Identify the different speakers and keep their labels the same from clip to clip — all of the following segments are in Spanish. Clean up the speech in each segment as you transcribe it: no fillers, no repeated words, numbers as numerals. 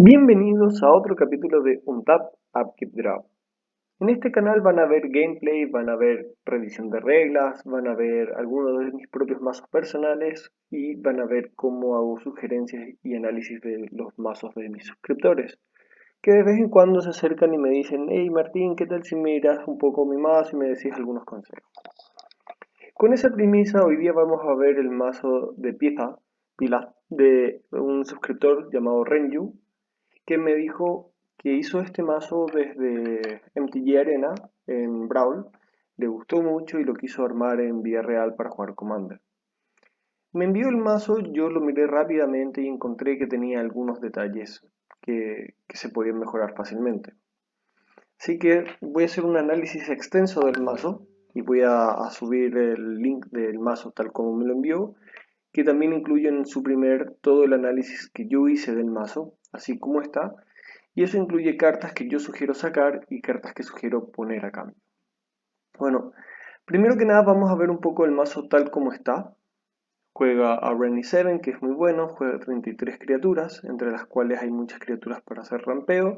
Speaker 1: Bienvenidos a otro capítulo de Untap Upkeep Draw. En este canal van a ver gameplay, van a ver revisión de reglas, van a ver algunos de mis propios mazos personales y van a ver cómo hago sugerencias y análisis de los mazos de mis suscriptores, que de vez en cuando se acercan y me dicen: hey Martín, ¿qué tal si miras un poco mi mazo y me decís algunos consejos? Con esa premisa, hoy día vamos a ver el mazo de Pila de un suscriptor llamado Renju, que me dijo que hizo este mazo desde MTG Arena en Brawl, le gustó mucho y lo quiso armar en vida real para jugar Commander. Me envió el mazo, yo lo miré rápidamente y encontré que tenía algunos detalles que se podían mejorar fácilmente. Así que voy a hacer un análisis extenso del mazo y voy a subir el link del mazo tal como me lo envió, que también incluye en su primer todo el análisis que yo hice del mazo, así como está, y eso incluye cartas que yo sugiero sacar y cartas que sugiero poner a cambio. Bueno, primero que nada vamos a ver un poco el mazo tal como está. Juega a Renny 7, que es muy bueno, juega 33 criaturas, entre las cuales hay muchas criaturas para hacer rampeo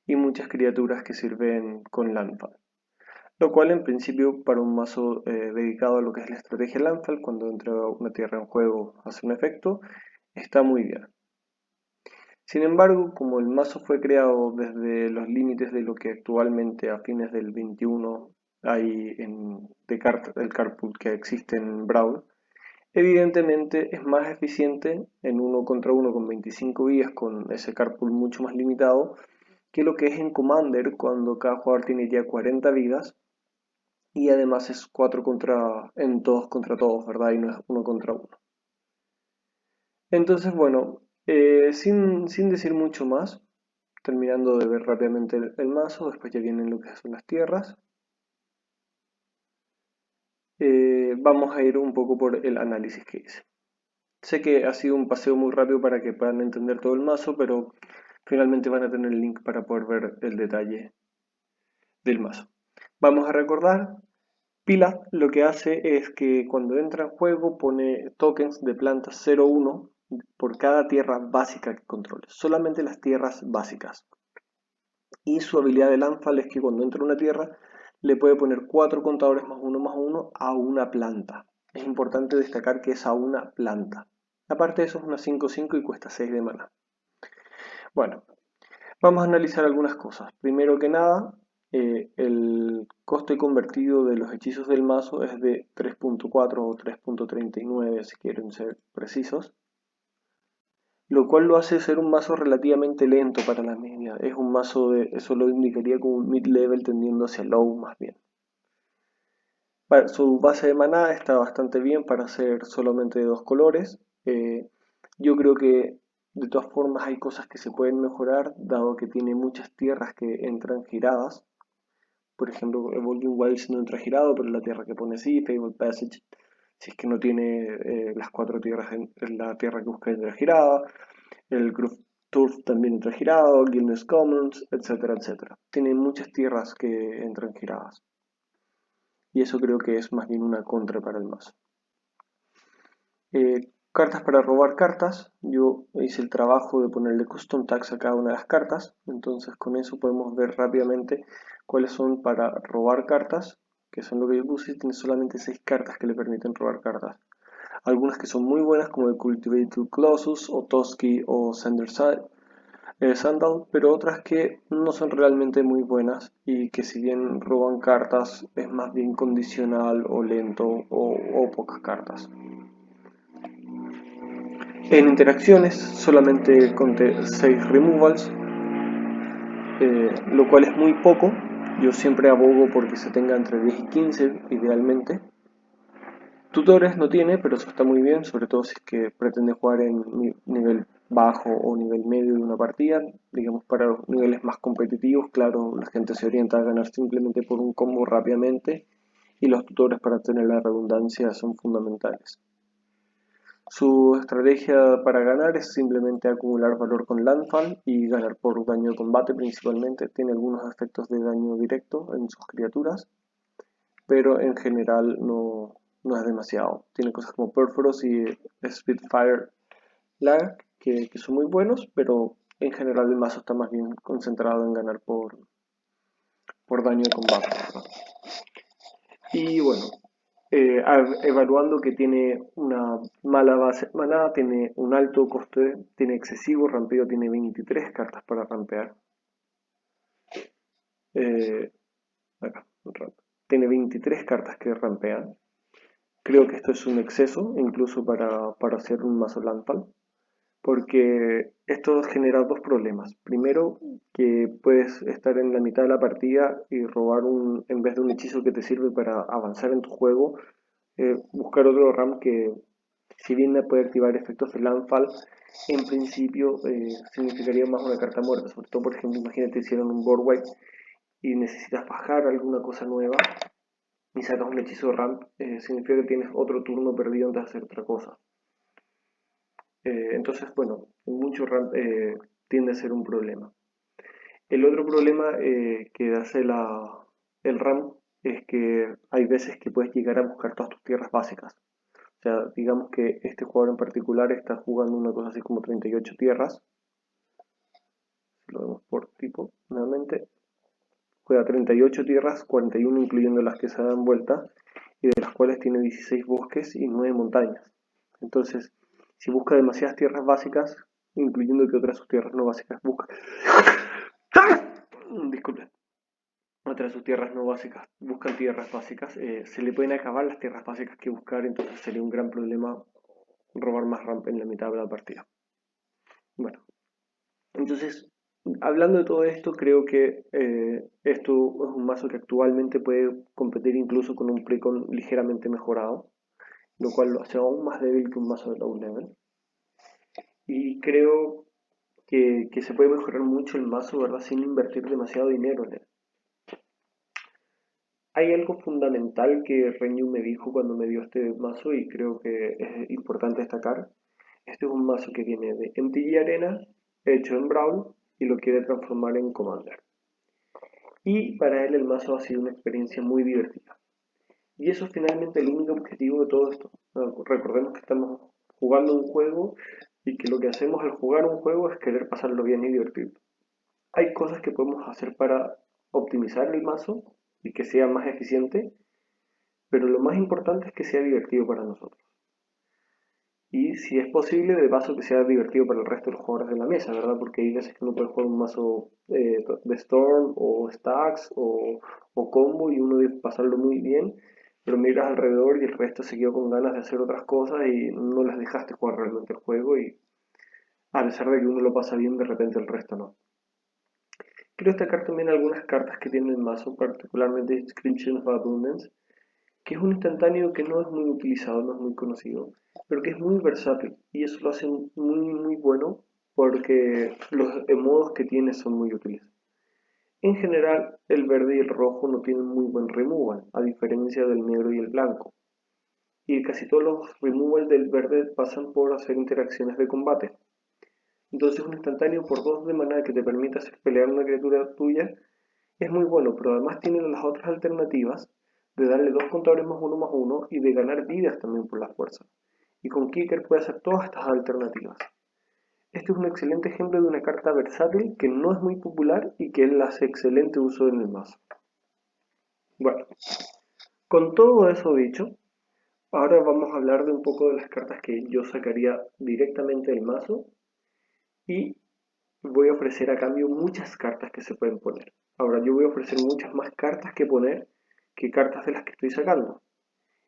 Speaker 1: y muchas criaturas que sirven con landfall. Lo cual en principio para un mazo dedicado a lo que es la estrategia landfall, cuando entra una tierra en juego hace un efecto, está muy bien. Sin embargo, como el mazo fue creado desde los límites de lo que actualmente a fines del 21 hay del card pool que existe en Brawl, evidentemente es más eficiente en uno contra uno con 25 vías con ese card pool mucho más limitado que lo que es en Commander cuando cada jugador tiene ya 40 vidas y además es 4 en todos contra todos, ¿verdad? Y no es uno contra uno. Entonces, bueno, sin decir mucho más, terminando de ver rápidamente el mazo, después ya vienen lo que son las tierras. Vamos a ir un poco por el análisis que hice. Sé que ha sido un paseo muy rápido para que puedan entender todo el mazo, pero finalmente van a tener el link para poder ver el detalle del mazo. Vamos a recordar, Pila lo que hace es que cuando entra en juego pone tokens de planta 0-1 por cada tierra básica que controle, solamente las tierras básicas. Y su habilidad de landfall es que cuando entra una tierra le puede poner 4 contadores más uno a una planta. Es importante destacar que es a una planta. Aparte de eso es una 5/5 y cuesta 6 de mana. Bueno, vamos a analizar algunas cosas. Primero que nada, el coste convertido de los hechizos del mazo es de 3.4 o 3.39 si quieren ser precisos, lo cual lo hace ser un mazo relativamente lento para la media. Es un mazo eso lo indicaría como un mid-level tendiendo hacia low más bien. Su base de maná está bastante bien para ser solamente de dos colores. Yo creo que de todas formas hay cosas que se pueden mejorar, dado que tiene muchas tierras que entran giradas. Por ejemplo, Evolving Wilds no entra girado, pero la tierra que pone sí, Fable Passage, si es que no tiene las cuatro tierras en la tierra que busca entra girada. El Groove Turf también entra girado, Guildness Commons, etcétera, etcétera. Tiene muchas tierras que entran giradas. Y eso creo que es más bien una contra para el mazo. Cartas para robar cartas. Yo hice el trabajo de ponerle custom tags a cada una de las cartas. Entonces con eso podemos ver rápidamente cuáles son para robar cartas, que son lo que yo puse. Tiene solamente 6 cartas que le permiten robar cartas. Algunas que son muy buenas como el Cultivated Colossus o Toski o Sandal, pero otras que no son realmente muy buenas y que si bien roban cartas es más bien condicional o lento o pocas cartas. En interacciones solamente conté 6 removals, lo cual es muy poco. Yo siempre abogo porque se tenga entre 10 y 15 idealmente. Tutores no tiene, pero eso está muy bien, sobre todo si es que pretende jugar en nivel bajo o nivel medio de una partida. Digamos, para los niveles más competitivos, claro, la gente se orienta a ganar simplemente por un combo rápidamente y los tutores, para tener la redundancia, son fundamentales. Su estrategia para ganar es simplemente acumular valor con landfall y ganar por daño de combate principalmente. Tiene algunos efectos de daño directo en sus criaturas, pero en general no es demasiado. Tiene cosas como Perforos y Spitfire Lag que son muy buenos, pero En general el mazo está más bien concentrado en ganar por daño de combate, ¿verdad? Y bueno, evaluando que tiene una mala base de maná, tiene un alto coste, tiene excesivo rampeo, tiene 23 cartas para rampear. Eh, Acá, tiene 23 cartas que rampean. Creo que esto es un exceso, incluso para hacer un mazo landfall, porque esto genera dos problemas. Primero, que puedes estar en la mitad de la partida y robar en vez de un hechizo que te sirve para avanzar en tu juego, buscar otro RAM que, si bien puede activar efectos de landfall, en principio significaría más una carta muerta. Sobre todo, por ejemplo, imagínate hicieron un board wipe y necesitas bajar alguna cosa nueva y sacas un hechizo ramp, significa que tienes otro turno perdido antes de hacer otra cosa. Entonces, bueno, mucho ramp tiende a ser un problema. El otro problema que hace el RAM es que hay veces que puedes llegar a buscar todas tus tierras básicas. O sea, digamos que este jugador en particular está jugando una cosa así como 38 tierras. Si lo vemos por tipo, nuevamente. Juega 38 tierras, 41 incluyendo las que se dan vuelta, y de las cuales tiene 16 bosques y 9 montañas. Entonces, si busca demasiadas tierras básicas, incluyendo que otras sus tierras no básicas busca. Disculpen. Otras sus tierras no básicas buscan tierras básicas, se le pueden acabar las tierras básicas que buscar, entonces sería un gran problema robar más ramp en la mitad de la partida. Bueno, entonces, hablando de todo esto, creo que esto es un mazo que actualmente puede competir incluso con un precon ligeramente mejorado, lo cual lo hace aún más débil que un mazo de low level. Y creo que se puede mejorar mucho el mazo, ¿verdad? Sin invertir demasiado dinero en él. Hay algo fundamental que Renew me dijo cuando me dio este mazo y creo que es importante destacar. Este es un mazo que viene de MTG Arena, hecho en Brawl, y lo quiere transformar en Commander. Y para él el mazo ha sido una experiencia muy divertida. Y eso es finalmente el único objetivo de todo esto. Recordemos que estamos jugando un juego y que lo que hacemos al jugar un juego es querer pasarlo bien y divertido. Hay cosas que podemos hacer para optimizar el mazo y que sea más eficiente, pero lo más importante es que sea divertido para nosotros. Y si es posible, de paso que sea divertido para el resto de los jugadores de la mesa, ¿verdad? Porque hay veces que uno puede jugar un mazo de Storm o Stacks o Combo y uno debe pasarlo muy bien, pero miras alrededor y el resto se quedó con ganas de hacer otras cosas y no las dejaste jugar realmente el juego y a pesar de que uno lo pasa bien, de repente el resto no. Quiero destacar también algunas cartas que tiene el mazo, particularmente Inscription of Abundance, que es un instantáneo que no es muy utilizado, no es muy conocido, pero que es muy versátil y eso lo hace muy bueno porque los modos que tiene son muy útiles. En general, el verde y el rojo no tienen muy buen removal, a diferencia del negro y el blanco, y casi todos los removals del verde pasan por hacer interacciones de combate. Entonces un instantáneo por 2 de maná que te permite hacer pelear una criatura tuya es muy bueno, pero además tiene las otras alternativas de darle 2 contadores más uno y de ganar vidas también por la fuerza. Y con Kicker puede hacer todas estas alternativas. Este es un excelente ejemplo de una carta versátil que no es muy popular y que él hace excelente uso en el mazo. Bueno, con todo eso dicho, ahora vamos a hablar de un poco de las cartas que yo sacaría directamente del mazo y voy a ofrecer a cambio muchas cartas que se pueden poner. Ahora yo voy a ofrecer muchas más cartas que poner que cartas de las que estoy sacando.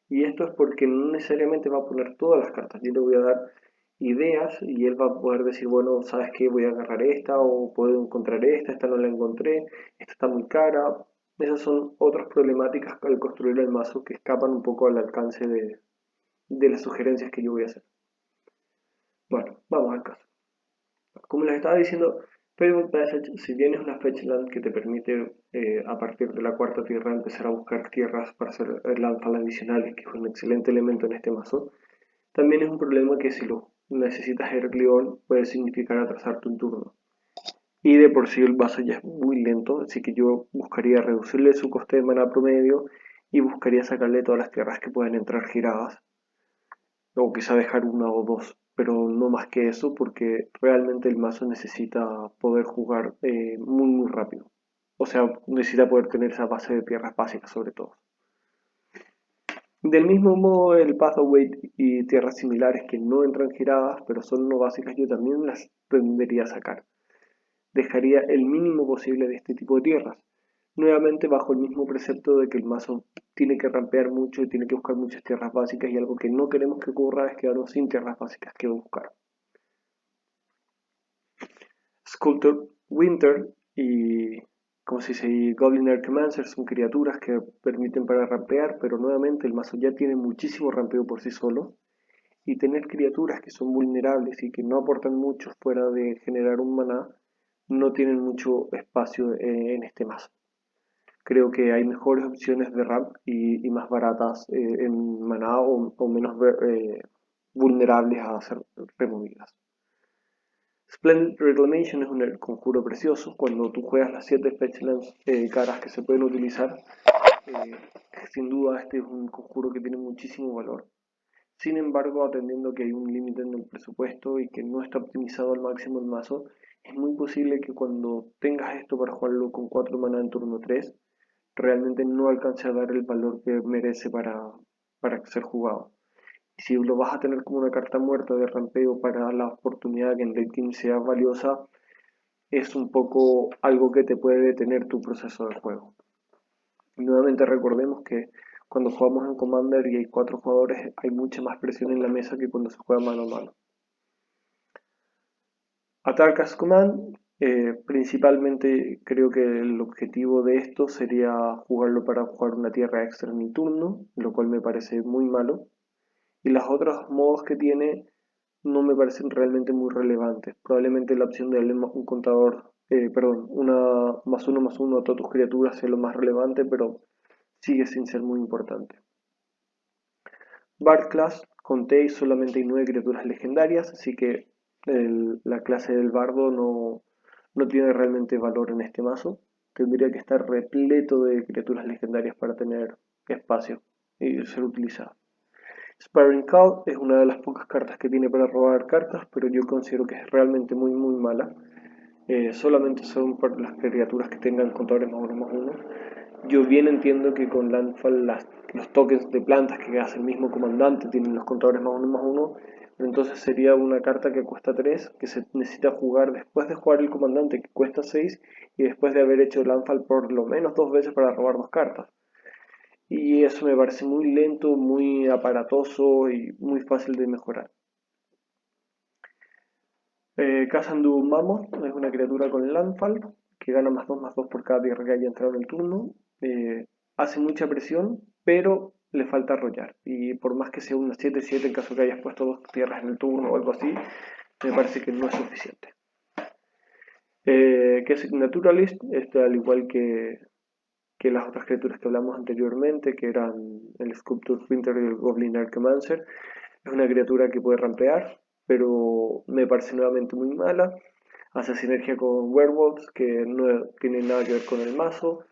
Speaker 1: Y esto es porque no necesariamente va a poner todas las cartas. Yo le voy a dar ideas y él va a poder decir, bueno, ¿sabes qué? Voy a agarrar esta o puedo encontrar esta no la encontré, esta está muy cara. Esas son otras problemáticas al construir el mazo que escapan un poco al alcance de las sugerencias que yo voy a hacer. Bueno, vamos al caso. Como les estaba diciendo, Payment Passage, si bien es una fetchland que te permite a partir de la cuarta tierra empezar a buscar tierras para hacer landfall adicionales, que es un excelente elemento en este mazo, también es un problema que si lo necesitas early on puede significar atrasarte un turno. Y de por sí el mazo ya es muy lento, así que yo buscaría reducirle su coste de mana promedio y buscaría sacarle todas las tierras que pueden entrar giradas, o quizá dejar una o dos, pero no más que eso porque realmente el mazo necesita poder jugar muy rápido. O sea, necesita poder tener esa base de tierras básicas sobre todo. Del mismo modo, el Pathway y tierras similares que no entran giradas, pero son no básicas, yo también las tendería a sacar. Dejaría el mínimo posible de este tipo de tierras. Nuevamente bajo el mismo precepto de que el mazo tiene que rampear mucho y tiene que buscar muchas tierras básicas y algo que no queremos que ocurra es quedarnos sin tierras básicas que buscar. Sculptor Winter y como se dice, Goblin Archmancer son criaturas que permiten para rampear, pero nuevamente el mazo ya tiene muchísimo rampeo por sí solo y tener criaturas que son vulnerables y que no aportan mucho fuera de generar un maná no tienen mucho espacio en este mazo. Creo que hay mejores opciones de ramp y más baratas en maná o menos vulnerables a ser removidas. Splendid Reclamation es un conjuro precioso. Cuando tú juegas las 7 fetchlands caras que se pueden utilizar, eh, sin duda este es un conjuro que tiene muchísimo valor. Sin embargo, atendiendo que hay un límite en el presupuesto y que no está optimizado al máximo el mazo, es muy posible que cuando tengas esto para jugarlo con 4 mana en turno 3, realmente no alcance a dar el valor que merece para ser jugado. Y si lo vas a tener como una carta muerta de rampeo para la oportunidad que en late game sea valiosa, es un poco algo que te puede detener tu proceso de juego. Y nuevamente recordemos que cuando jugamos en Commander y hay 4 jugadores, hay mucha más presión en la mesa que cuando se juega mano a mano. Attack as Command, principalmente creo que el objetivo de esto sería jugarlo para jugar una tierra extra en mi turno, lo cual me parece muy malo. Y los otros modos que tiene no me parecen realmente muy relevantes. Probablemente la opción de darle un contador, perdón, una más uno a todas tus criaturas sea lo más relevante, pero sigue sin ser muy importante. Bard Class contéis solamente hay 9 criaturas legendarias, así que la clase del bardo no tiene realmente valor en este mazo. Tendría que estar repleto de criaturas legendarias para tener espacio y ser utilizado. Sparring Call es una de las pocas cartas que tiene para robar cartas, pero yo considero que es realmente muy mala. Solamente son para las criaturas que tengan contadores +1/+1. Yo bien entiendo que con Landfall los tokens de plantas que hace el mismo comandante tienen los contadores +1/+1, pero entonces sería una carta que cuesta 3, que se necesita jugar después de jugar el comandante que cuesta 6 y después de haber hecho Landfall por lo menos 2 veces para robar 2 cartas. Y eso me parece muy lento, muy aparatoso y muy fácil de mejorar. Kazandu Mammoth es una criatura con Landfall que gana +2/+2 por cada tierra que haya entrado en el turno. Hace mucha presión, pero le falta arrollar. Y por más que sea una 7/7 en caso que hayas puesto 2 tierras en el turno o algo así, me parece que no es suficiente. Que es Naturalist, al igual que las otras criaturas que hablamos anteriormente, que eran el Sculptor Winter y el Goblin Archmancer. Es una criatura que puede rampear, pero me parece nuevamente muy mala. Hace sinergia con Werewolves, que no tiene nada que ver con el mazo.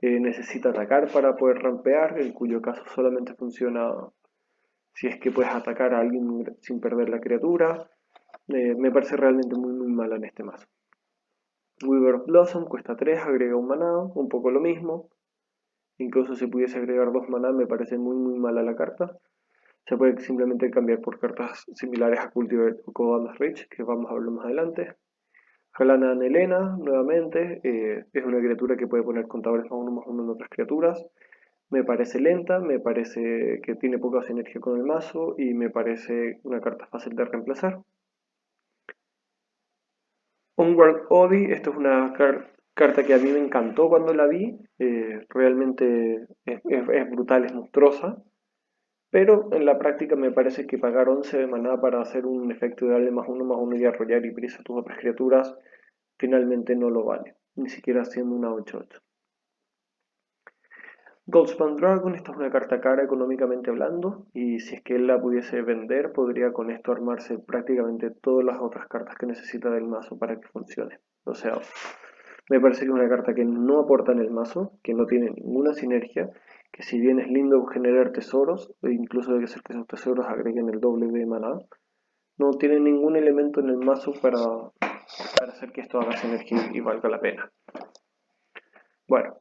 Speaker 1: Necesita atacar para poder rampear, en cuyo caso solamente funciona si es que puedes atacar a alguien sin perder la criatura. Me parece realmente muy mala en este mazo. Weaver of Blossom cuesta 3, agrega un maná, un poco lo mismo. Incluso si pudiese agregar 2 maná me parece muy mala la carta. Se puede simplemente cambiar por cartas similares a Cultivate o Codan's Reach, que vamos a verlo más adelante. Jalana Nelena, nuevamente, es una criatura que puede poner contadores +1/+1 en otras criaturas. Me parece lenta, me parece que tiene poca sinergia con el mazo y me parece una carta fácil de reemplazar. Onward Odi, esto es una carta que a mí me encantó cuando la vi, realmente es brutal, es monstruosa, pero en la práctica me parece que pagar 11 de maná para hacer un efecto de darle +1/+1 y arrollar y prisa a tus otras criaturas finalmente no lo vale, ni siquiera siendo una 8/8. Goldspan Dragon, esta es una carta cara económicamente hablando, y si es que él la pudiese vender, podría con esto armarse prácticamente todas las otras cartas que necesita del mazo para que funcione. O sea, me parece que es una carta que no aporta en el mazo, que no tiene ninguna sinergia, que si bien es lindo generar tesoros, e incluso de que esos tesoros agreguen el doble de maná, No tiene ningún elemento en el mazo para hacer que esto haga sinergia y valga la pena. Bueno,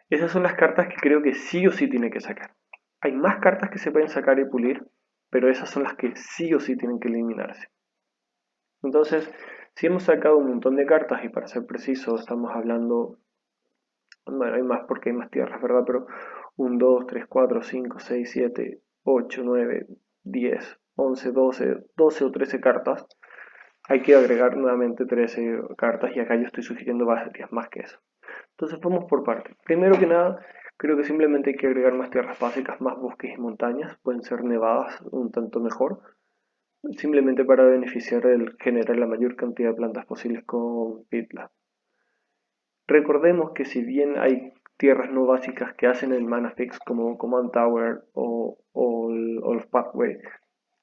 Speaker 1: esas son las cartas que creo que sí o sí tiene que sacar. Hay más cartas que se pueden sacar y pulir, pero esas son las que sí o sí tienen que eliminarse. Entonces, si hemos sacado un montón de cartas, y para ser preciso, estamos hablando, bueno, hay más porque hay más tierras, ¿verdad? Pero 1, 2, 3, 4, 5, 6, 7, 8, 9, 10, 11, 12 o 13 cartas. Hay que agregar nuevamente 13 cartas y acá yo estoy sugiriendo varias más que eso. Entonces vamos por partes. Primero que nada, creo que simplemente hay que agregar más tierras básicas, más bosques y montañas. Pueden ser nevadas un tanto mejor. Simplemente para beneficiar el generar la mayor cantidad de plantas posibles con Pitla. Recordemos que si bien hay tierras no básicas que hacen el mana fix como Command Tower o los Pathway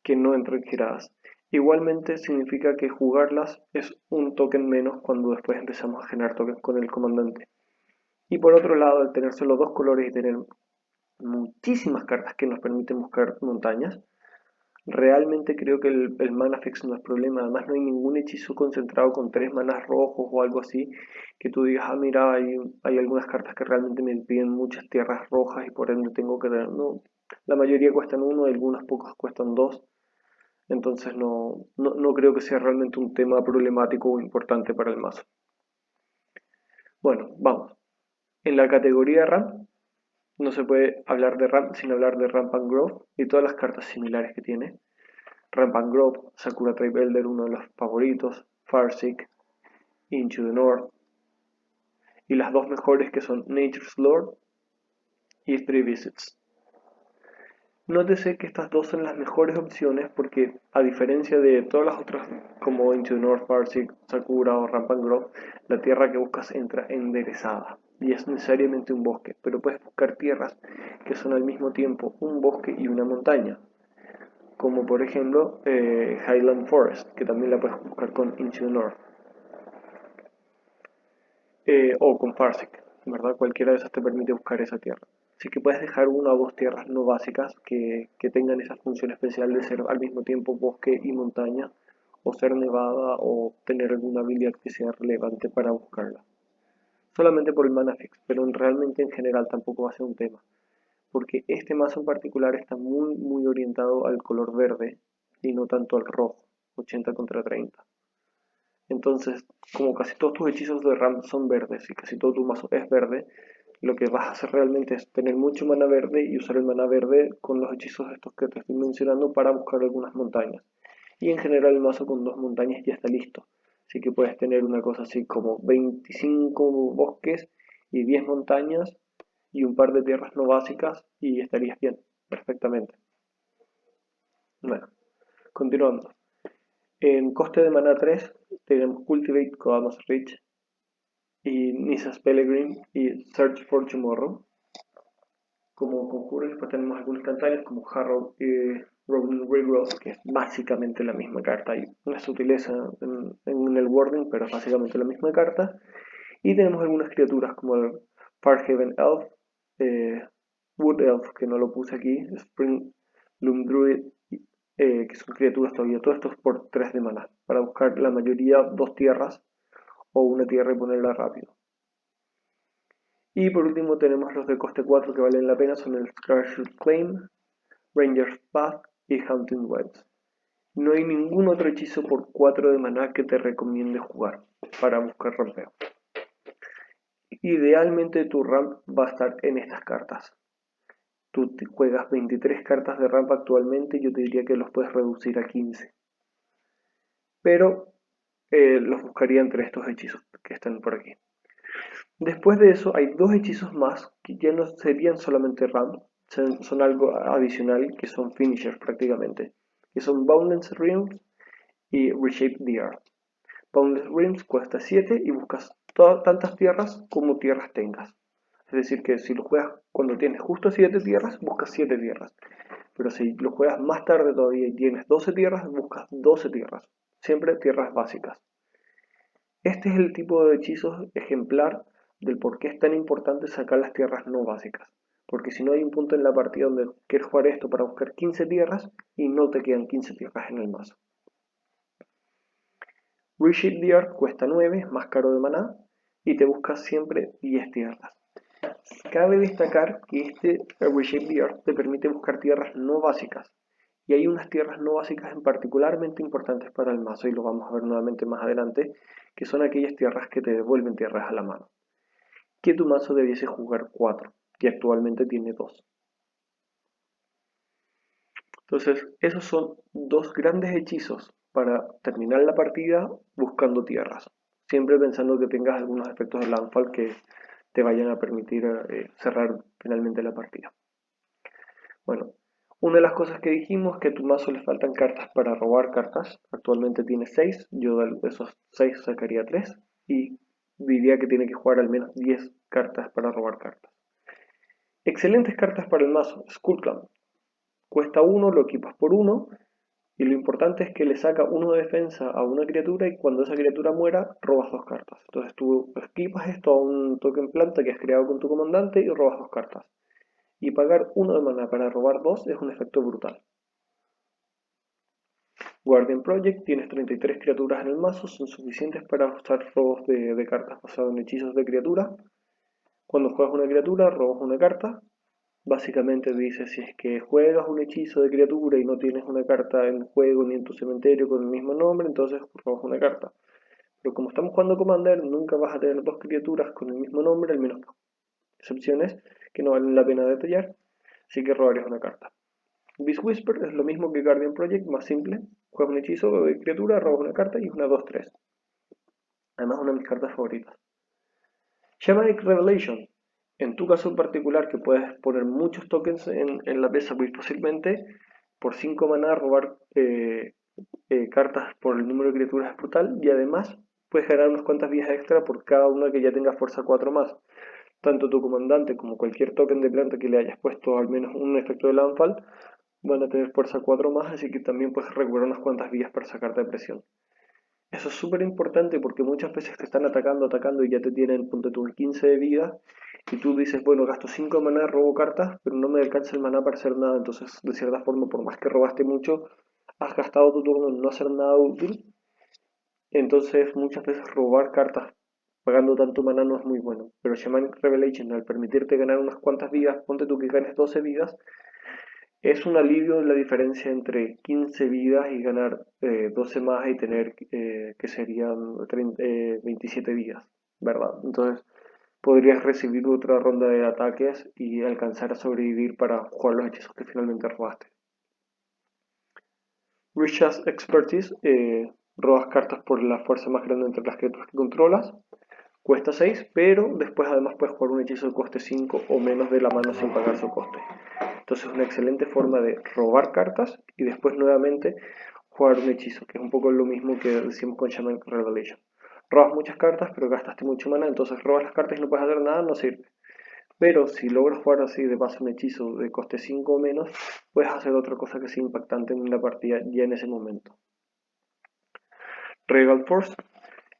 Speaker 1: que no entran giradas, igualmente significa que jugarlas es un token menos cuando después empezamos a generar tokens con el comandante. Y por otro lado, al tener solo dos colores y tener muchísimas cartas que nos permiten buscar montañas, realmente creo que el mana fix no es problema. Además, no hay ningún hechizo concentrado con tres manas rojos o algo así que tú digas, ah, mira, hay algunas cartas que realmente me piden muchas tierras rojas y por ende tengo que tener. No, la mayoría cuestan uno, algunas pocas cuestan dos. Entonces no creo que sea realmente un tema problemático o importante para el mazo. Bueno, vamos. En la categoría RAM no se puede hablar de RAM sin hablar de Rampant Growth y todas las cartas similares que tiene. Rampant Growth, Sakura Tribe Elder, uno de los favoritos, Farseek, Into the North, y las dos mejores que son Nature's Lord y Three Visits. Nótese que estas dos son las mejores opciones porque, a diferencia de todas las otras como Into the North, Farseek, Sakura o Rampant Growth, la tierra que buscas entra enderezada y es necesariamente un bosque, pero puedes buscar tierras que son al mismo tiempo un bosque y una montaña, como por ejemplo Highland Forest, que también la puedes buscar con Into the North, o con Farseek, ¿verdad? Cualquiera de esas te permite buscar esa tierra. Así que puedes dejar una o dos tierras no básicas que tengan esa función especial de ser al mismo tiempo bosque y montaña, o ser nevada, o tener alguna habilidad que sea relevante para buscarla. Solamente por el mana fix, pero realmente en general tampoco va a ser un tema, porque este mazo en particular está muy orientado al color verde y no tanto al rojo, 80 contra 30. Entonces, como casi todos tus hechizos de RAM son verdes y casi todo tu mazo es verde, lo que vas a hacer realmente es tener mucho mana verde y usar el mana verde con los hechizos estos que te estoy mencionando para buscar algunas montañas. Y en general el mazo con dos montañas ya está listo. Así que puedes tener una cosa así como 25 bosques y 10 montañas y un par de tierras no básicas y estarías bien, perfectamente. Bueno, continuando. En coste de mana 3 tenemos Cultivate, Coamus Reach y Nissa's Pellegrin y Search for Tomorrow. Como conjuros después tenemos algunos instantáneos como Harrow y Rolling Regrowth, que es básicamente la misma carta. Hay una sutileza en el wording, pero es básicamente la misma carta. Y tenemos algunas criaturas como el Farhaven Elf, eh, Wood Elf, que no lo puse aquí, Spring Loom Druid, que son criaturas todavía, todo esto es por 3 de mana, para buscar la mayoría 2 tierras o una tierra y ponerla rápido. Y por último tenemos los de coste 4 que valen la pena, son el Scarshoot Claim, Ranger's Path y Haunting Webs. No hay ningún otro hechizo por 4 de maná que te recomiende jugar para buscar rampeo. Idealmente tu ramp va a estar en estas cartas. Tú te juegas 23 cartas de ramp actualmente, yo te diría que los puedes reducir a 15. Pero los buscaría entre estos hechizos que están por aquí. Después de eso hay dos hechizos más que ya no serían solamente ramp, son algo adicional que son finishers prácticamente, que son Boundless Realms y Reshape the Earth. Boundless Realms cuesta 7 y buscas tantas tierras como tierras tengas. Es decir, que si lo juegas cuando tienes justo 7 tierras, buscas 7 tierras. Pero si lo juegas más tarde todavía y tienes 12 tierras, buscas 12 tierras. Siempre tierras básicas. Este es el tipo de hechizos ejemplar del por qué es tan importante sacar las tierras no básicas. porque si no hay un punto en la partida donde quieres jugar esto para buscar 15 tierras y no te quedan 15 tierras en el mazo. Reshape the Earth cuesta 9, es más caro de maná, y te buscas siempre 10 tierras. Cabe destacar que este Reshape the Earth te permite buscar tierras no básicas, y hay unas tierras no básicas en particularmente importantes para el mazo, y lo vamos a ver nuevamente más adelante, que son aquellas tierras que te devuelven tierras a la mano. Que tu mazo debiese jugar 4, y actualmente tiene 2. Entonces, esos son dos grandes hechizos para terminar la partida buscando tierras, siempre pensando que tengas algunos efectos de landfall que te vayan a permitir cerrar finalmente la partida. Bueno, una de las cosas que dijimos es que a tu mazo le faltan cartas para robar cartas. Actualmente tiene 6, yo de esos 6 sacaría 3 y diría que tiene que jugar al menos 10 cartas para robar cartas. Excelentes cartas para el mazo, Skullclamp. Cuesta 1, lo equipas por 1 y lo importante es que le saca 1 de defensa a una criatura y cuando esa criatura muera robas 2 cartas. Entonces tú equipas esto a un token planta que has creado con tu comandante y robas 2 cartas. Y pagar 1 de mana para robar 2 es un efecto brutal. Guardian Project, tienes 33 criaturas en el mazo, son suficientes para usar robos de cartas basados en hechizos de criatura. Cuando juegas una criatura, robas una carta. Básicamente dice si es que juegas un hechizo de criatura y no tienes una carta en juego ni en tu cementerio con el mismo nombre, entonces robas una carta. Pero como estamos jugando Commander, nunca vas a tener dos criaturas con el mismo nombre, al menos excepciones que no valen la pena detallar, así que robarías una carta. Beast Whisper es lo mismo que Guardian Project, más simple. Juegas un hechizo de criatura, robas una carta y una 2-3. Además, una de mis cartas favoritas. Shamanic Revelation. En tu caso en particular, que puedes poner muchos tokens en la mesa, muy fácilmente, por 5 maná robar cartas por el número de criaturas es brutal y además puedes ganar unas cuantas vías extra por cada una que ya tenga fuerza 4 más. Tanto tu comandante como cualquier token de planta que le hayas puesto al menos un efecto de landfall van a tener fuerza 4 más, así que también puedes recuperar unas cuantas vías para sacarte de presión. Eso es súper importante porque muchas veces te están atacando y ya te tienen, ponte tú, 15 de vida y tú dices, bueno, gasto 5 de maná, robo cartas, pero no me alcanza el maná para hacer nada, entonces de cierta forma, por más que robaste mucho, has gastado tu turno en no hacer nada útil, entonces muchas veces robar cartas pagando tanto maná no es muy bueno, pero Shamanic Revelation al permitirte ganar unas cuantas vidas, ponte tú que ganes 12 vidas, es un alivio la diferencia entre 15 vidas y ganar 12 más y tener que serían 27 vidas, ¿verdad? Entonces podrías recibir otra ronda de ataques y alcanzar a sobrevivir para jugar los hechizos que finalmente robaste. Richard's Expertise, robas cartas por la fuerza más grande entre las criaturas que controlas. Cuesta 6, pero después además puedes jugar un hechizo de coste 5 o menos de la mano sin pagar su coste. Entonces es una excelente forma de robar cartas y después nuevamente jugar un hechizo, que es un poco lo mismo que decimos con Shaman Revelation. Robas muchas cartas, pero gastaste mucho mana, entonces robas las cartas y no puedes hacer nada, no sirve. Pero si logras jugar así de paso un hechizo de coste 5 o menos, puedes hacer otra cosa que sea impactante en la partida ya en ese momento. Regal Force.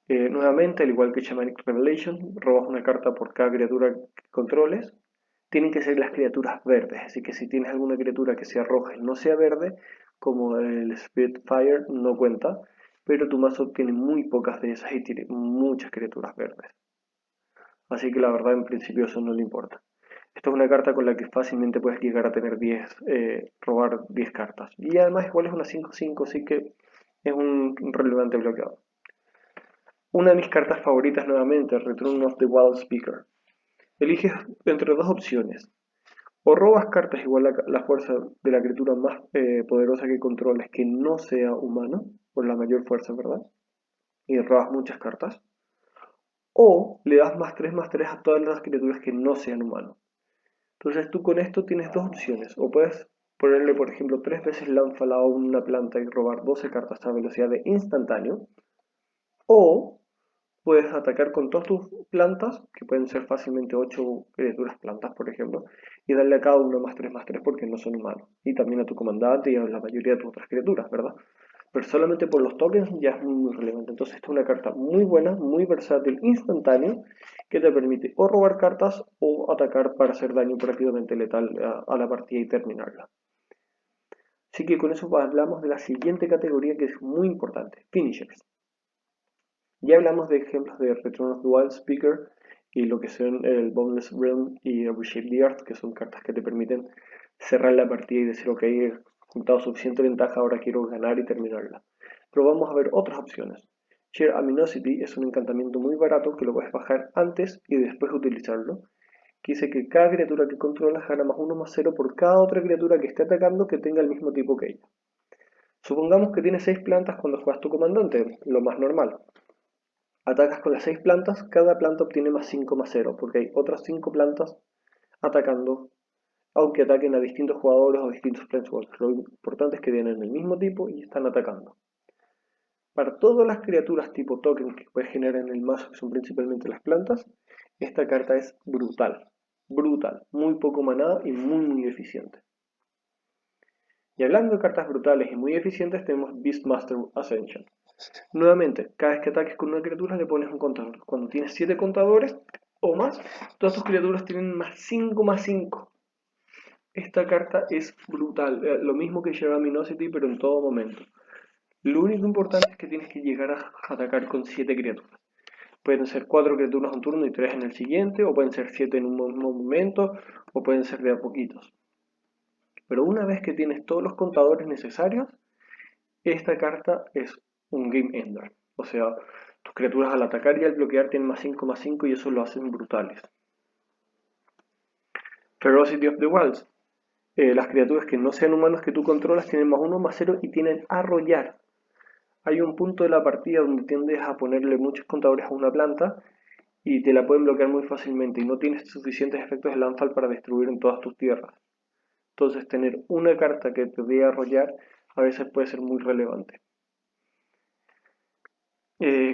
Speaker 1: Nuevamente, al igual que Shamanic Revelation, robas una carta por cada criatura que controles. Tienen que ser las criaturas verdes, así que si tienes alguna criatura que sea roja y no sea verde, como el Spitfire, no cuenta, pero tu mazo tiene muy pocas de esas y tiene muchas criaturas verdes. Así que la verdad en principio eso no le importa. Esto es una carta con la que fácilmente puedes llegar a tener 10, robar 10 cartas. Y además igual es una 5-5, así que es un relevante bloqueado. Una de mis cartas favoritas nuevamente, Return of the Wild Speaker. Eliges entre dos opciones. O robas cartas igual a la fuerza de la criatura más poderosa que controles que no sea humano, por la mayor fuerza, ¿verdad? Y robas muchas cartas. O le das +3/+3 a todas las criaturas que no sean humanos. Entonces tú con esto tienes dos opciones. O puedes ponerle, por ejemplo, 3 veces Landfall a una planta y robar 12 cartas a velocidad de instantáneo. O puedes atacar con todas tus plantas, que pueden ser fácilmente 8 criaturas plantas, por ejemplo, y darle a cada uno +3/+3 porque no son humanos. Y también a tu comandante y a la mayoría de tus otras criaturas, ¿verdad? pero solamente por los tokens ya es muy relevante. Entonces esta es una carta muy buena, muy versátil, instantáneo, que te permite o robar cartas o atacar para hacer daño rápidamente letal a la partida y terminarla. Así que con eso hablamos de la siguiente categoría que es muy importante, finishers. Ya hablamos de ejemplos de Return of the Wild Speaker y lo que son el Boundless Realm y Reshape the Earth, que son cartas que te permiten cerrar la partida y decir, ok, he juntado suficiente ventaja, ahora quiero ganar y terminarla. Pero vamos a ver otras opciones. Sheer Aminosity es un encantamiento muy barato que lo puedes bajar antes y después utilizarlo, que dice que cada criatura que controlas gana +1/+0 por cada otra criatura que esté atacando que tenga el mismo tipo que ella. Supongamos que tienes 6 plantas cuando juegas tu comandante, lo más normal. Atacas con las 6 plantas, cada planta obtiene +5/+0, porque hay otras 5 plantas atacando, aunque ataquen a distintos jugadores o distintos planeswalkers. Lo importante es que tienen el mismo tipo y están atacando. Para todas las criaturas tipo token que puedes generar en el mazo, que son principalmente las plantas, esta carta es brutal. Brutal, muy poco maná y muy eficiente. Y hablando de cartas brutales y muy eficientes, tenemos Beastmaster Ascension. Nuevamente, cada vez que ataques con una criatura le pones un contador. Cuando tienes 7 contadores o más, todas tus criaturas tienen +5/+5. Esta carta es brutal, lo mismo que Shadowminosity, pero en todo momento. Lo único importante es que tienes que llegar a atacar con 7 criaturas. Pueden ser 4 criaturas un turno y 3 en el siguiente, o pueden ser 7 en un mismo momento, o pueden ser de a poquitos. Pero una vez que tienes todos los contadores necesarios, esta carta es un game ender. O sea, tus criaturas al atacar y al bloquear tienen +5/+5 y eso lo hacen brutales. Ferocity of the Wilds. Las criaturas que no sean humanos que tú controlas tienen +1/+0 y tienen arrollar. Hay un punto de la partida donde tiendes a ponerle muchos contadores a una planta y te la pueden bloquear muy fácilmente y no tienes suficientes efectos de landfall para destruir en todas tus tierras. Entonces tener una carta que te dé arrollar a veces puede ser muy relevante.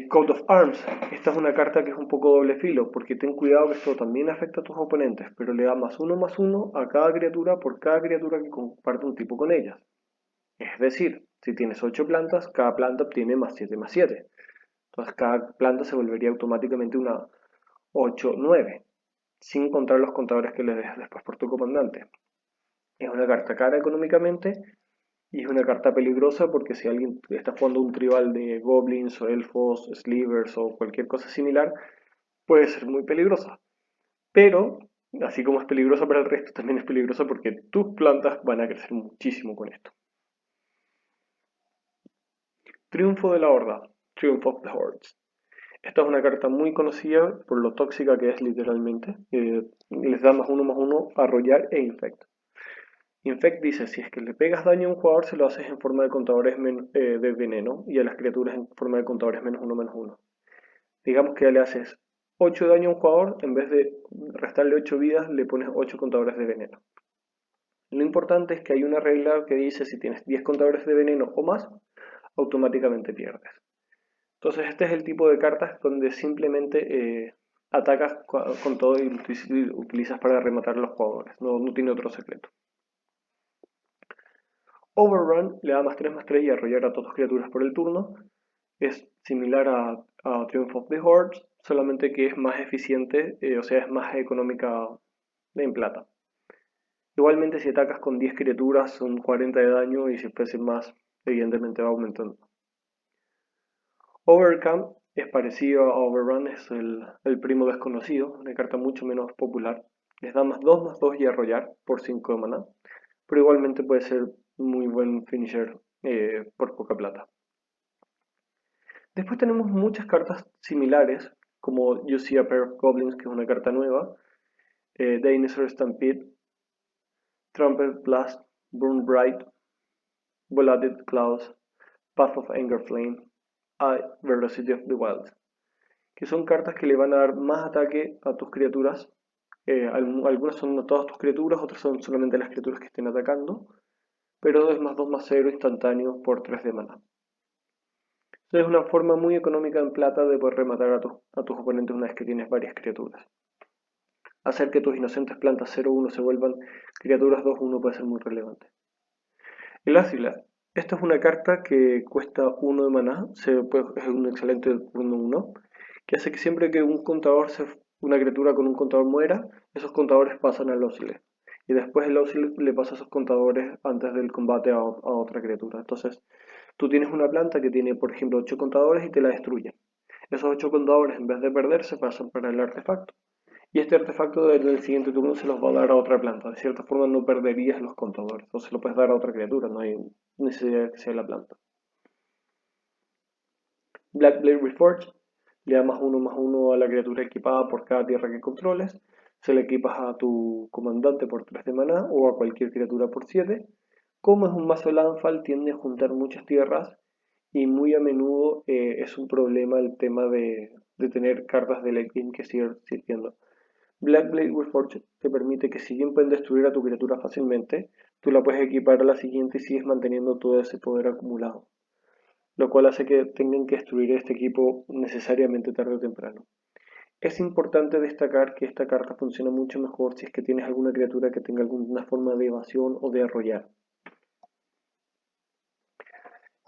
Speaker 1: Coat of Arms. Esta es una carta que es un poco doble filo, porque ten cuidado que esto también afecta a tus oponentes, pero le da +1/+1 a cada criatura por cada criatura que comparte un tipo con ellas. Es decir, si tienes 8 plantas, cada planta obtiene +7/+7. Entonces cada planta se volvería automáticamente una 8/9, sin contar los contadores que le dejas después por tu comandante. Es una carta cara económicamente y es una carta peligrosa porque si alguien está jugando un tribal de goblins o elfos, slivers o cualquier cosa similar, puede ser muy peligrosa. Pero, así como es peligrosa para el resto, también es peligrosa porque tus plantas van a crecer muchísimo con esto. Triunfo de la Horda, Triumph of the Hordes. Esta es una carta muy conocida por lo tóxica que es literalmente. Les da +1/+1 arrollar e infect. Infect dice, si es que le pegas daño a un jugador, se lo haces en forma de contadores de veneno y a las criaturas en forma de contadores -1/-1. Digamos que le haces 8 de daño a un jugador, en vez de restarle 8 vidas, le pones 8 contadores de veneno. Lo importante es que hay una regla que dice si tienes 10 contadores de veneno o más, automáticamente pierdes. Entonces este es el tipo de cartas donde simplemente atacas con todo y utilizas para rematar a los jugadores, no tiene otro secreto. Overrun le da +3/+3 y arrollar a todas tus criaturas por el turno. Es similar a Triumph of the Hordes, solamente que es más eficiente, o sea, es más económica en plata. Igualmente, si atacas con 10 criaturas son 40 de daño y si fuese más, evidentemente va aumentando. Overcome es parecido a Overrun, es el primo desconocido, una carta mucho menos popular. Les da +2/+2 y arrollar por 5 de maná, pero igualmente puede ser muy buen finisher por poca plata. Después tenemos muchas cartas similares, como You See a Pair of Goblins, que es una carta nueva, Dinosaur Stampede, Trumpet Blast, Burn Bright, Volatile Claws, Path of Anger Flame, Velocity of the Wild, que son cartas que le van a dar más ataque a tus criaturas. Algunas son a todas tus criaturas, otras son solamente las criaturas que estén atacando, pero es +2/+0 instantáneo por 3 de mana. Es una forma muy económica en plata de poder rematar a tus oponentes una vez que tienes varias criaturas. Hacer que tus inocentes plantas 0/1 se vuelvan criaturas 2/1 puede ser muy relevante. El Azilath. Esta es una carta que cuesta 1 de maná, es un excelente turno 1, que hace que siempre que una criatura con un contador muera, esos contadores pasan al Auxiliar. Y después el Auxiliar le pasa esos contadores antes del combate a otra criatura. Entonces, tú tienes una planta que tiene, por ejemplo, 8 contadores y te la destruye. Esos 8 contadores, en vez de perderse, pasan para el artefacto. Y este artefacto en el siguiente turno se los va a dar a otra planta. De cierta forma no perderías los contadores. O se lo puedes dar a otra criatura, no hay necesidad de que sea la planta. Blackblade Reforged le da más uno a la criatura equipada por cada tierra que controles. Se le equipas a tu comandante por 3 de maná o a cualquier criatura por 7. Como es un mazo Landfall, tiende a juntar muchas tierras y muy a menudo es un problema el tema de tener cartas de late game que siguen sirviendo. Blackblade Reforged te permite que si bien pueden destruir a tu criatura fácilmente, tú la puedes equipar a la siguiente y sigues manteniendo todo ese poder acumulado, lo cual hace que tengan que destruir este equipo necesariamente tarde o temprano. Es importante destacar que esta carta funciona mucho mejor si es que tienes alguna criatura que tenga alguna forma de evasión o de arrollar.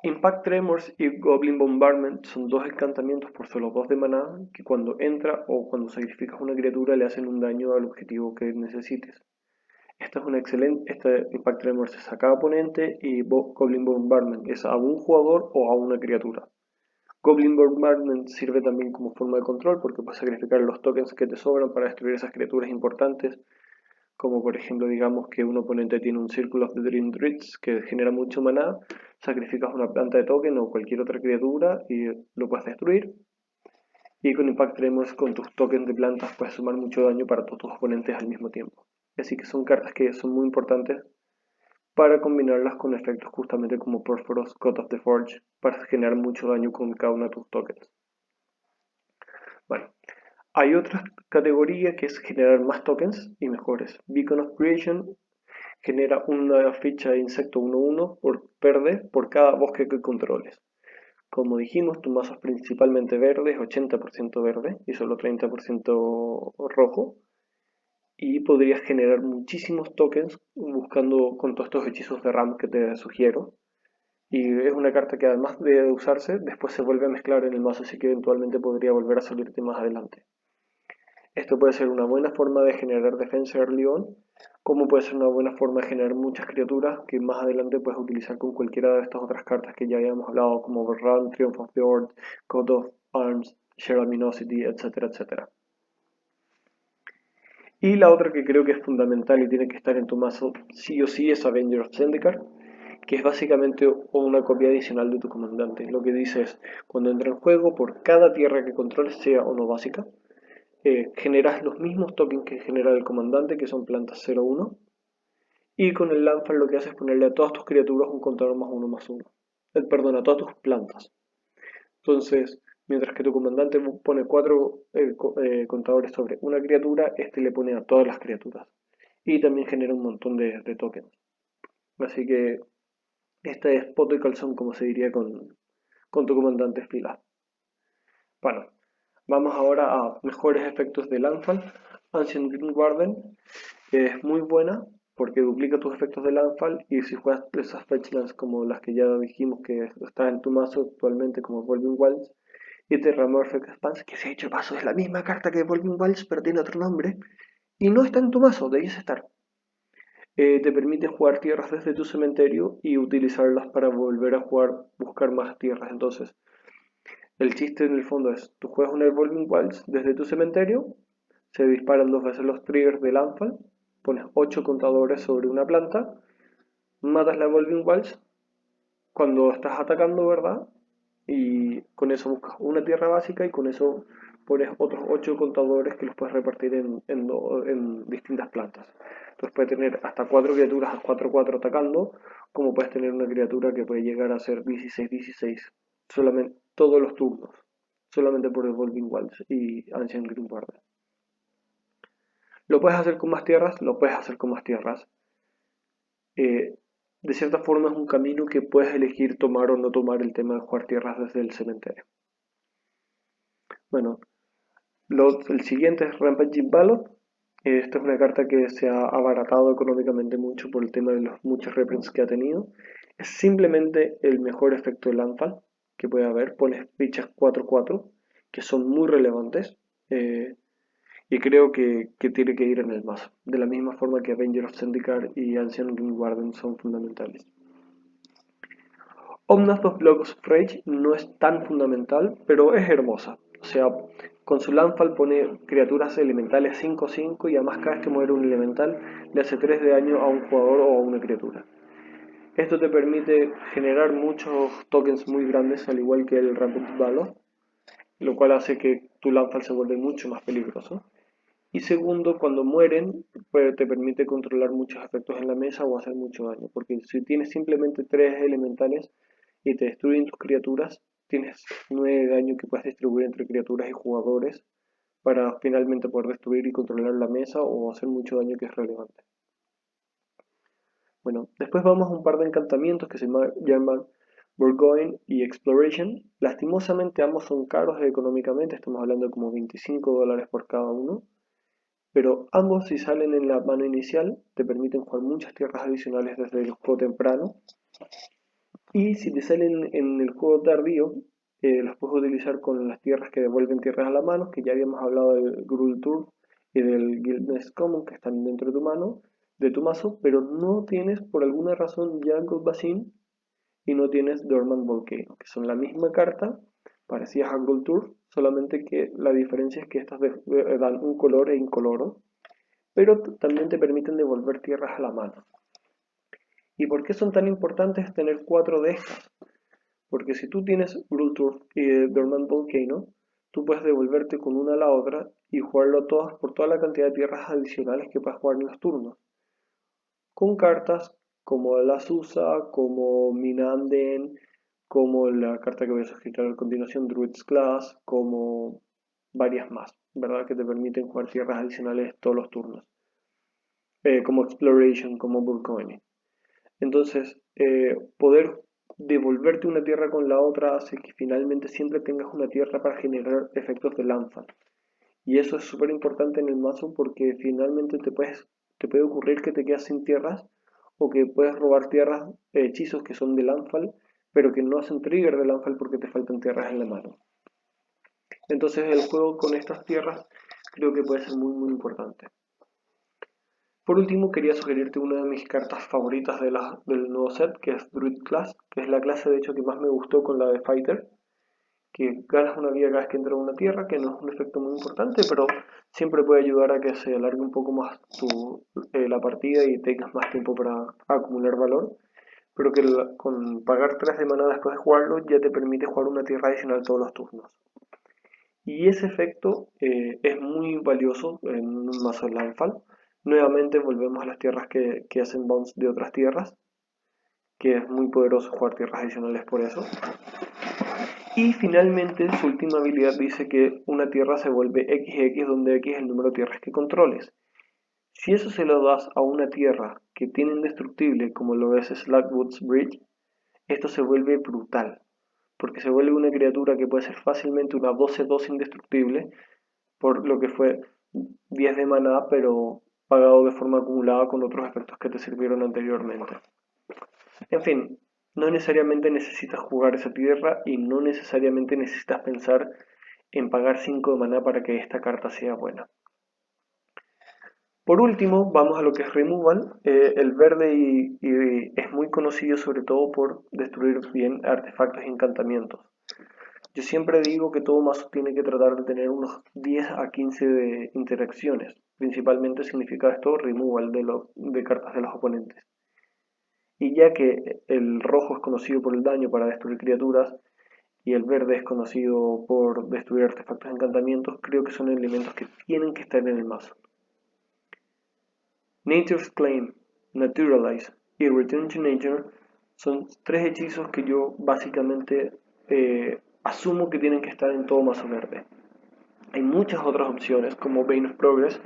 Speaker 1: Impact Tremors y Goblin Bombardment son dos encantamientos por solo 2 de maná que cuando entra o cuando sacrificas una criatura le hacen un daño al objetivo que necesites. Esta es una excelente, este Impact Tremors es a cada oponente y Goblin Bombardment es a un jugador o a una criatura. Goblin Bombardment sirve también como forma de control porque puedes sacrificar los tokens que te sobran para destruir esas criaturas importantes, como por ejemplo digamos que un oponente tiene un Circle of the Dream Druids que genera mucho maná, sacrificas una planta de token o cualquier otra criatura y lo puedes destruir. Y con Impact Tremors con tus tokens de plantas puedes sumar mucho daño para todos tus oponentes al mismo tiempo. Así que son cartas que son muy importantes para combinarlas con efectos justamente como Perforos, God of the Forge, para generar mucho daño con cada uno de tus tokens. Bueno, hay otra categoría que es generar más tokens y mejores. Beacon of Creation genera una ficha de insecto 1-1 verde por cada bosque que controles. Como dijimos, tu mazo es principalmente verde, es 80% verde y solo 30% rojo. Y podrías generar muchísimos tokens buscando con todos estos hechizos de RAM que te sugiero. Y es una carta que además de usarse, después se vuelve a mezclar en el mazo, así que eventualmente podría volver a salirte más adelante. Esto puede ser una buena forma de generar defensa early on, como puede ser una buena forma de generar muchas criaturas que más adelante puedes utilizar con cualquiera de estas otras cartas que ya habíamos hablado, como Overrun, Triumph of the Horde, Coat of Arms, Share Luminosity, etcétera, etcétera. Y la otra que creo que es fundamental y tiene que estar en tu mazo sí o sí es Avenger of Zendikar, que es básicamente una copia adicional de tu comandante. Lo que dice es, cuando entra en juego, por cada tierra que controles, sea o no básica, generas los mismos tokens que genera el comandante, que son plantas 0-1, y con el Landfall lo que hace es ponerle a todas tus criaturas un contador +1/+1. Perdón, a todas tus plantas. Entonces, mientras que tu comandante pone 4 contadores sobre una criatura, este le pone a todas las criaturas. Y también genera un montón de tokens. Así que esta es poto y calzón, como se diría con tu comandante fila. Bueno, vamos ahora a mejores efectos de Landfall. Ancient Green Warden es muy buena porque duplica tus efectos de Landfall y si juegas esas fetchlands como las que ya dijimos que está en tu mazo actualmente como Evolving Wilds y Terramorphic Expanse, que se ha hecho paso es la misma carta que Evolving Wilds pero tiene otro nombre y no está en tu mazo, debes estar. Te permite jugar tierras desde tu cementerio y utilizarlas para volver a buscar más tierras. Entonces, el chiste en el fondo es, tú juegas un Evolving Wilds desde tu cementerio, se disparan 2 veces los triggers del Landfall, pones 8 contadores sobre una planta, matas la Evolving Wilds cuando estás atacando, ¿verdad? Y con eso buscas una tierra básica y con eso pones otros 8 contadores que los puedes repartir en distintas plantas. Entonces puedes tener hasta 4 criaturas a 4-4 atacando, como puedes tener una criatura que puede llegar a ser 16-16 solamente todos los turnos, solamente por Evolving Wilds y Ancient Green Guardian. ¿Lo puedes hacer con más tierras? Lo puedes hacer con más tierras. Eh, de cierta forma es un camino que puedes elegir tomar o no tomar el tema de jugar tierras desde el cementerio. Bueno, el siguiente es Rampaging Ballot. Esta es una carta que se ha abaratado económicamente mucho por el tema de los muchos reprints que ha tenido Es simplemente el mejor efecto de landfall que puede haber. Pones fichas 4/4 que son muy relevantes y creo que tiene que ir en el mazo. De la misma forma que Avenger of Zendikar y Ancient Warden son fundamentales. Omnath of Blood of Rage no es tan fundamental, pero es hermosa. O sea, con su landfall pone criaturas elementales 5/5 y además cada vez que muere un elemental le hace 3 de daño a un jugador o a una criatura. Esto te permite generar muchos tokens muy grandes, al igual que el Rampant Valor, lo cual hace que tu landfall se vuelva mucho más peligroso. Y segundo, cuando mueren, pues, te permite controlar muchos efectos en la mesa o hacer mucho daño, porque si tienes simplemente 3 elementales y te destruyen tus criaturas, tienes 9 de daño que puedes distribuir entre criaturas y jugadores para finalmente poder destruir y controlar la mesa o hacer mucho daño que es relevante. Bueno, después vamos a un par de encantamientos que se llaman Burgoyne y Exploration. Lastimosamente ambos son caros económicamente, estamos hablando de como $25 por cada uno, pero ambos si salen en la mano inicial te permiten jugar muchas tierras adicionales desde el juego temprano, y si te salen en el juego tardío los puedes utilizar con las tierras que devuelven tierras a la mano, que ya habíamos hablado del Gruul Turf y del Guildness Common que están dentro de tu mazo, pero no tienes por alguna razón Jungle Basin y no tienes Dormant Volcano, que son la misma carta, parecía Jungle Turf, solamente que la diferencia es que estas dan un color e incoloro, pero también te permiten devolver tierras a la mano. ¿Y por qué son tan importantes tener 4 de estas? Porque si tú tienes Gruul Turf y Dormant Volcano, tú puedes devolverte con una a la otra y jugarlo todas por toda la cantidad de tierras adicionales que puedas jugar en los turnos. Con cartas como la Susa, como Minanden, como la carta que voy a sugerir a continuación, Druid's Class, como varias más, ¿verdad? Que te permiten jugar tierras adicionales todos los turnos. Como Exploration, como Burgoyne. Entonces, poder devolverte una tierra con la otra hace que finalmente siempre tengas una tierra para generar efectos de landfall. Y eso es súper importante en el mazo porque finalmente te puede ocurrir que te quedas sin tierras o que puedes robar tierras, hechizos que son de landfall, pero que no hacen trigger de landfall porque te faltan tierras en la mano. Entonces el juego con estas tierras creo que puede ser muy importante. Por último, quería sugerirte una de mis cartas favoritas del nuevo set, que es Druid Class, que es la clase de hecho que más me gustó con la de Fighter, que ganas una vida cada vez que entra a una tierra, que no es un efecto muy importante, pero siempre puede ayudar a que se alargue un poco más la partida y tengas más tiempo para acumular valor, pero que con pagar 3 de mana después de jugarlo ya te permite jugar una tierra adicional todos los turnos. Y ese efecto es muy valioso en un mazo landfall. Nuevamente volvemos a las tierras que hacen bounce de otras tierras, que es muy poderoso jugar tierras adicionales por eso. Y finalmente su última habilidad dice que una tierra se vuelve XX, donde X es el número de tierras que controles. Si eso se lo das a una tierra que tiene indestructible, como lo es Slackwood's Bridge, esto se vuelve brutal, porque se vuelve una criatura que puede ser fácilmente una 12/2 indestructible, por lo que fue 10 de maná, pero pagado de forma acumulada con otros efectos que te sirvieron anteriormente. En fin, no necesariamente necesitas jugar esa tierra y no necesariamente necesitas pensar en pagar 5 de maná para que esta carta sea buena. Por último, vamos a lo que es Removal. El verde es muy conocido sobre todo por destruir bien artefactos y encantamientos. Yo siempre digo que todo mazo tiene que tratar de tener unos 10 a 15 de interacciones. Principalmente significa esto removal de cartas de los oponentes. Y ya que el rojo es conocido por el daño para destruir criaturas y el verde es conocido por destruir artefactos y encantamientos, creo que son elementos que tienen que estar en el mazo. Nature's Claim, Naturalize y Return to Nature son 3 hechizos que yo básicamente asumo que tienen que estar en todo mazo verde. Hay muchas otras opciones como Bane of Progress,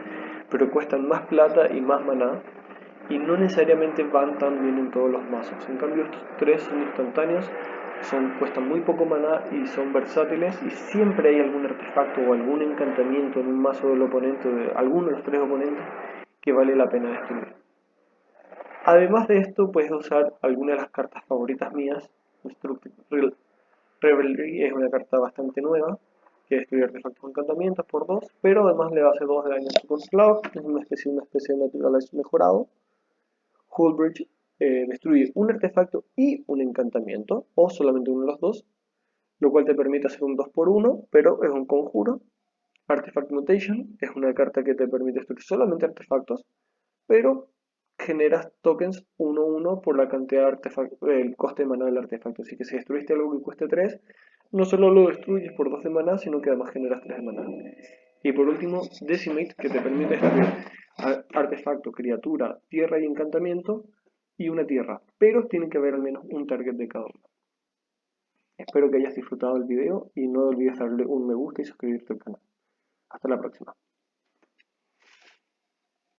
Speaker 1: pero cuestan más plata y más maná y no necesariamente van tan bien en todos los mazos. En cambio estos 3 son instantáneos, cuestan muy poco maná y son versátiles, y siempre hay algún artefacto o algún encantamiento en un mazo del oponente, de alguno de los 3 oponentes, que vale la pena destruir. Además de esto, puedes usar algunas de las cartas favoritas mías. Destructive Revelry es una carta bastante nueva, que destruye artefactos o encantamientos por 2, pero además le hace 2 de daño a su controlador, que es una especie de Naturalize mejorado. Hullbridge destruye un artefacto y un encantamiento, o solamente uno de los dos, lo cual te permite hacer un 2 por 1, pero es un conjuro. Artifact Mutation es una carta que te permite destruir solamente artefactos, pero generas tokens 1-1 por la cantidad de artefacto, el coste de maná del artefacto. Así que si destruiste algo que cueste 3, no solo lo destruyes por 2 de maná, sino que además generas 3 de maná. Y por último, Decimate, que te permite destruir artefacto, criatura, tierra y encantamiento, y una tierra, pero tiene que haber al menos un target de cada uno. Espero que hayas disfrutado del video y no olvides darle un me gusta y suscribirte al canal. Hasta la próxima.